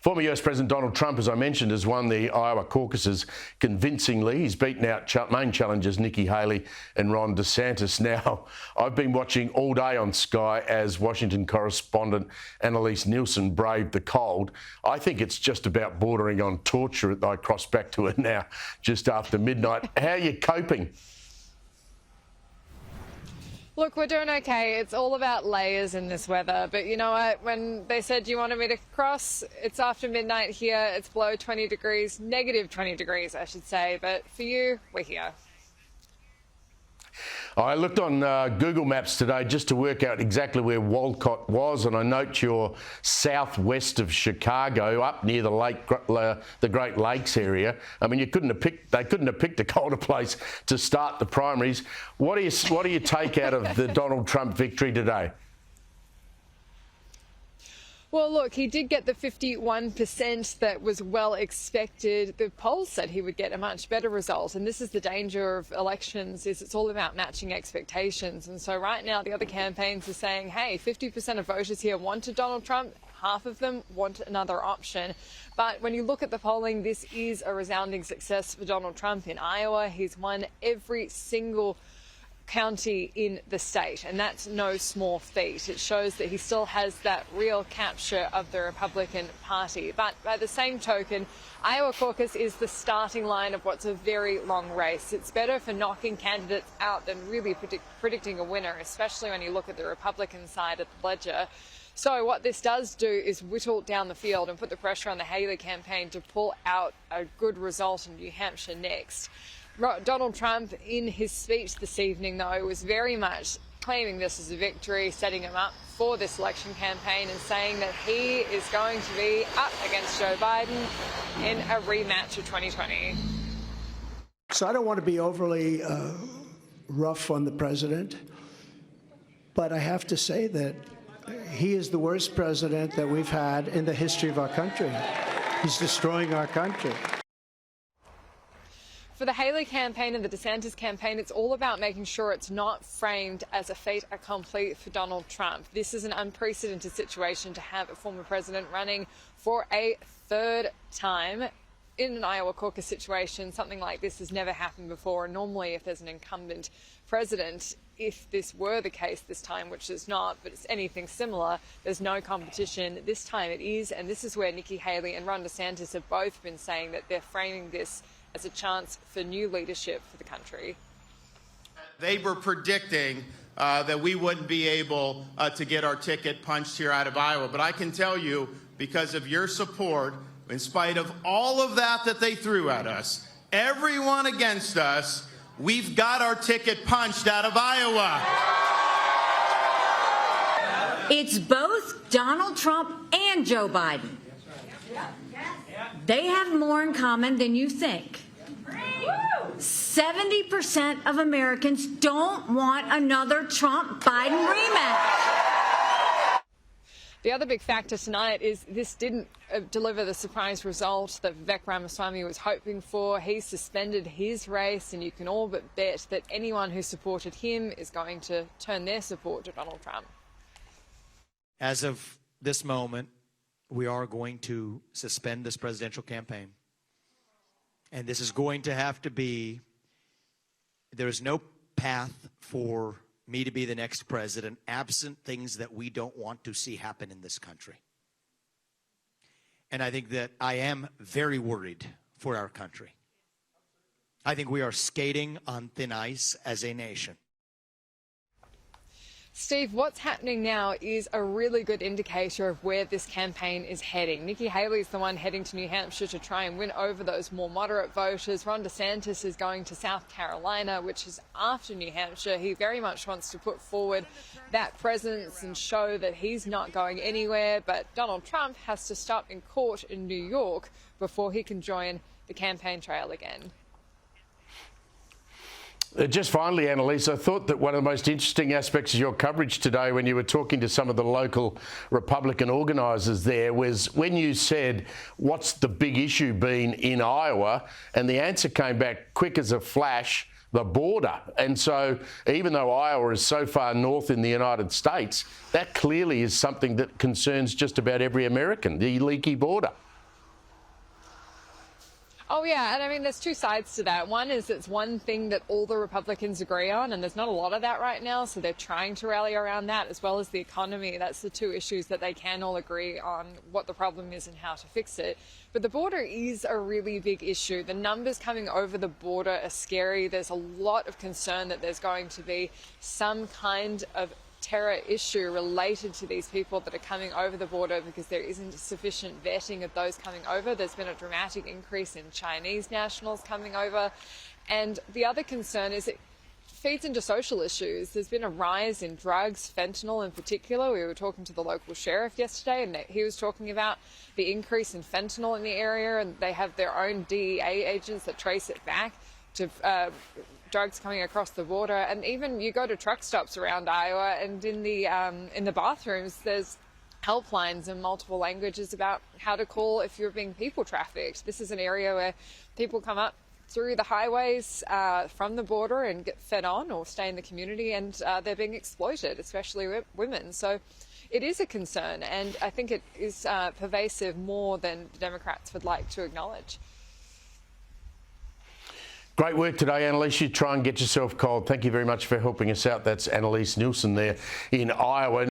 Former US President Donald Trump, as I mentioned, has won the Iowa caucuses convincingly. He's beaten out main challengers Nikki Haley and Ron DeSantis. Now, I've been watching all day on Sky as Washington correspondent Annalise Nielsen braved the cold. I think it's just about bordering on torture that I cross back to it now, just after midnight. How are you coping? Look, we're doing okay. It's all about layers in this weather. But you know what? When they said you wanted me to cross, it's after midnight here. It's below 20 degrees, negative 20 degrees, I should say. But for you, we're here. I looked on Google Maps today just to work out exactly where Walcott was, and I note you're southwest of Chicago, up near the Great Lakes area. I mean, they couldn't have picked a colder place to start the primaries. What do you take out of the Donald Trump victory today? Well, look, he did get the 51% that was well expected. The polls said he would get a much better result. And this is the danger of elections, is it's all about matching expectations. And so right now, the other campaigns are saying, hey, 50% of voters here wanted Donald Trump. Half of them want another option. But when you look at the polling, this is a resounding success for Donald Trump in Iowa. He's won every single county in the state, and that's no small feat. It shows that he still has that real capture of the Republican Party. But by the same token, Iowa caucus is the starting line of what's a very long race. It's better for knocking candidates out than really predicting a winner, especially when you look at the Republican side of the ledger. So what this does do is whittle down the field and put the pressure on the Haley campaign to pull out a good result in New Hampshire next. Donald Trump, in his speech this evening, though, was very much claiming this as a victory, setting him up for this election campaign and saying that he is going to be up against Joe Biden in a rematch of 2020. So I don't want to be overly rough on the president, but I have to say that he is the worst president that we've had in the history of our country. He's destroying our country. For the Haley campaign and the DeSantis campaign, it's all about making sure it's not framed as a fait accompli for Donald Trump. This is an unprecedented situation to have a former president running for a third time in an Iowa caucus situation. Something like this has never happened before. And normally, if there's an incumbent president, if this were the case this time, which is not, but it's anything similar, there's no competition. This time it is, and this is where Nikki Haley and Ron DeSantis have both been saying that they're framing this as a chance for new leadership for the country. They were predicting that we wouldn't be able to get our ticket punched here out of Iowa. But I can tell you, because of your support, in spite of all of that they threw at us, everyone against us, we've got our ticket punched out of Iowa. It's both Donald Trump and Joe Biden. They have more in common than you think. 70% of Americans don't want another Trump-Biden rematch. The other big factor tonight is this didn't deliver the surprise result that Vivek Ramaswamy was hoping for. He suspended his race, and you can all but bet that anyone who supported him is going to turn their support to Donald Trump. As of this moment, we are going to suspend this presidential campaign. And this is going to have to be, there is no path for me to be the next president absent things that we don't want to see happen in this country. And I think that I am very worried for our country. I think we are skating on thin ice as a nation. Steve, what's happening now is a really good indicator of where this campaign is heading. Nikki Haley is the one heading to New Hampshire to try and win over those more moderate voters. Ron DeSantis is going to South Carolina, which is after New Hampshire. He very much wants to put forward that presence and show that he's not going anywhere. But Donald Trump has to stop in court in New York before he can join the campaign trail again. Just finally, Annalise, I thought that one of the most interesting aspects of your coverage today when you were talking to some of the local Republican organisers there was when you said, what's the big issue been in Iowa? And the answer came back quick as a flash, the border. And so even though Iowa is so far north in the United States, that clearly is something that concerns just about every American, the leaky border. Oh, yeah, and I mean, there's two sides to that. One is it's one thing that all the Republicans agree on, and there's not a lot of that right now, so they're trying to rally around that, as well as the economy. That's the two issues that they can all agree on what the problem is and how to fix it. But the border is a really big issue. The numbers coming over the border are scary. There's a lot of concern that there's going to be some kind of terror issue related to these people that are coming over the border because there isn't sufficient vetting of those coming over. There's been a dramatic increase in Chinese nationals coming over. And the other concern is it feeds into social issues. There's been a rise in drugs, fentanyl in particular. We were talking to the local sheriff yesterday, and he was talking about the increase in fentanyl in the area, and they have their own DEA agents that trace it back to drugs coming across the border. And even you go to truck stops around Iowa, and in the bathrooms there's helplines in multiple languages about how to call if you're being people trafficked. This is an area where people come up through the highways from the border and get fed on or stay in the community, and they're being exploited, especially women. So it is a concern, and I think it is pervasive more than the Democrats would like to acknowledge. Great work today, Annalise. You try and get yourself cold. Thank you very much for helping us out. That's Annalise Nielsen there in Iowa.